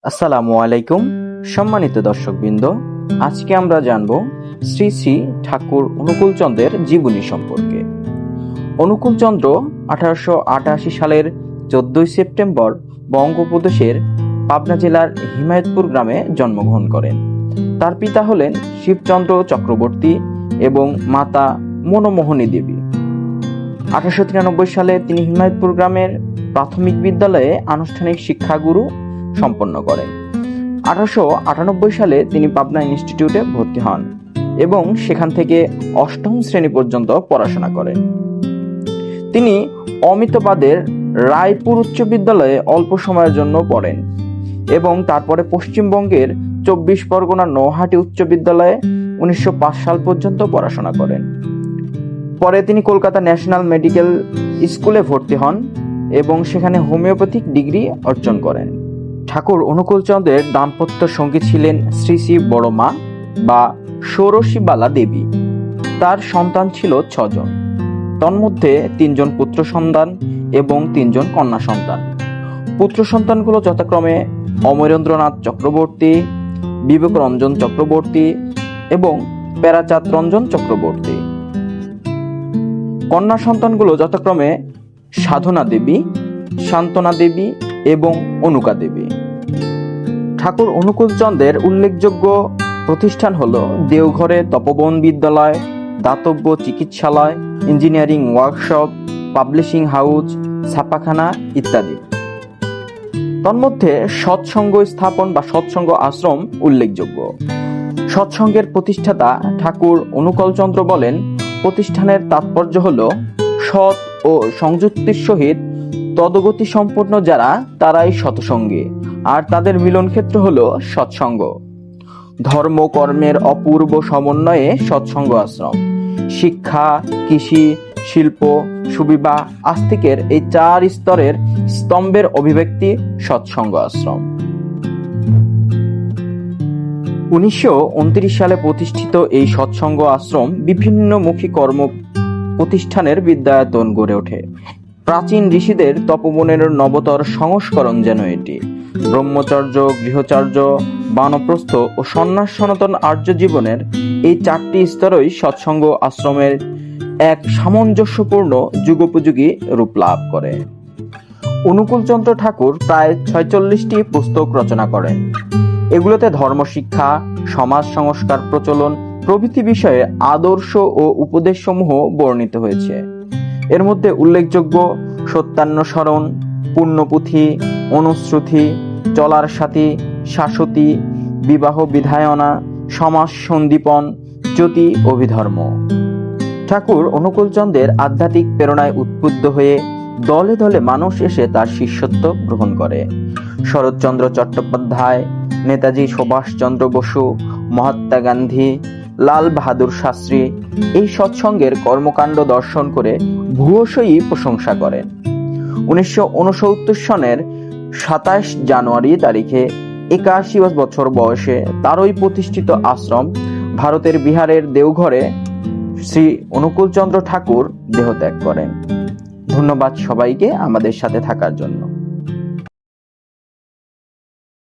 আসসালামু আলাইকুম, সম্মানিত দর্শকবৃন্দ। আজকে আমরা জানব শ্রী শ্রী ঠাকুর অনুকূলচন্দ্রের জীবনী সম্পর্কে। অনুকূলচন্দ্র 1888 সালের 14 সেপ্টেম্বর বঙ্গোপদেশের পাবনা জেলার হিমায়তপুর গ্রামে জন্মগ্রহণ করেন। তার পিতা হলেন শিবচন্দ্র চক্রবর্তী এবং মাতা মনমোহিনী দেবী। 1893 সালে তিনি হিমায়তপুর গ্রামের প্রাথমিক বিদ্যালয়ে আনুষ্ঠানিক শিক্ষাগুরু সম্পন্ন করেন। 1898 সালে তিনি পাবনা ইনস্টিটিউটে ভর্তি হন এবং সেখান থেকে অষ্টম শ্রেণী পর্যন্ত পড়াশোনা করেন। তিনি অমিতাবাদের রায়পুর উচ্চ বিদ্যালয়ে অল্প সময়ের জন্য পড়েন এবং তারপরে পশ্চিমবঙ্গের 24 পরগনার নৌহাটি উচ্চ বিদ্যালয়ে 1905 সাল পর্যন্ত পড়াশোনা করেন। পরে তিনি কলকাতা ন্যাশনাল মেডিকেল স্কুলে ভর্তি হন এবং সেখানে হোমিওপ্যাথিক ডিগ্রি অর্জন করেন। ঠাকুর অনুকূলচন্দ্রের দাম্পত্য সঙ্গী ছিলেন শ্রী শ্রী বড়মা বা ষোড়শীবালা দেবী। তার সন্তান ছিল 6 জন, তন্মধ্যে 3 জন পুত্র সন্তান এবং 3 জন কন্যা সন্তান। পুত্র সন্তানগুলো যথাক্রমে অমরেন্দ্রনাথ চক্রবর্তী, বিবেক রঞ্জন চক্রবর্তী এবং প্যারাচাঁদ রঞ্জন চক্রবর্তী। কন্যা সন্তানগুলো যথাক্রমে সাধনা দেবী, শান্তনা দেবী এবং অনুকা দেবী। ঠাকুর অনুকূলচন্দ্রের উল্লেখযোগ্য প্রতিষ্ঠান হল দেওঘরে তপোবন বিদ্যালয়, দাতব্য চিকিৎসালয়, ইঞ্জিনিয়ারিং ওয়ার্কশপ, পাবলিশিং হাউস, ছাপাখানা ইত্যাদি। তন্মধ্যে সৎসঙ্গ স্থাপন বা সৎসঙ্গ আশ্রম উল্লেখযোগ্য। সৎসঙ্গের প্রতিষ্ঠাতা ঠাকুর অনুকূলচন্দ্র বলেন, প্রতিষ্ঠানের তাৎপর্য হল সৎ ও সংযুক্তির সহিত তদগতি সম্পন্ন যারা তারাই সৎসঙ্গী, আর তাদের মিলন ক্ষেত্র হলো সৎসঙ্গ। ধর্ম কর্মের অপূর্ব সমন্বয়ে সৎসঙ্গ আশ্রম। শিক্ষা, কৃষি, শিল্প, সুবিবাহ, আস্তিকের এই 4 স্তরের স্তম্ভের অভিব্যক্তি সৎসঙ্গ আশ্রম। 1929 সালে প্রতিষ্ঠিত এই সৎসঙ্গ আশ্রম বিভিন্নমুখী কর্ম প্রতিষ্ঠানের বিদ্যায়তন গড়ে ওঠে। প্রাচীন ঋষিদের তপবনের নবতর সংস্করণ যেন এটি। ব্রহ্মচর্য, গৃহচর্য, বানপ্রস্থ ও সন্ন্যাস সনাতন আর্য জীবনের এই 4টি স্তরই সৎসঙ্গ আশ্রমের এক সামঞ্জস্যপূর্ণ যুগোপযোগী রূপ লাভ করে। অনুকূলচন্দ্র ঠাকুর প্রায় 46টি পুস্তক রচনা করেন। এগুলোতে ধর্মশিক্ষা, সমাজ সংস্কার প্রচলন প্রভৃতি বিষয়ে আদর্শ ও উপদেশসমূহ বর্ণিত হয়েছে। এর মধ্যে উল্লেখযোগ্য সত্যান্বেষণ, পুণ্যপুঁথি, অনুশ্রুতি, চলার সাথী, শাশ্বতী, বিবাহ বিধায়না, সমাজ সন্দীপন, জ্যোতি অভিধর্ম। ঠাকুর অনুকূলচন্দ্রের আধ্যাত্মিক প্রেরণায় উদ্বুদ্ধ হয়ে দলে দলে মানুষ এসে তার শিষ্যত্ব গ্রহণ করে। শরৎচন্দ্র চট্টোপাধ্যায়, নেতাজি সুভাষচন্দ্র বসু, মহাত্মা গান্ধী, লাল বাহাদুর শাস্ত্রী এই সৎসঙ্গের কর্মকাণ্ড দর্শন করে ভূয়সী প্রশংসা করেন। 1969 সনের 27 জানুয়ারি তারিখে 81 বছর বয়সে তারই প্রতিষ্ঠিত আশ্রম ভারতের বিহারের দেওঘরে শ্রী অনুকূলচন্দ্র ঠাকুর দেহত্যাগ করেন। ধন্যবাদ সবাইকে আমাদের সাথে থাকার জন্য।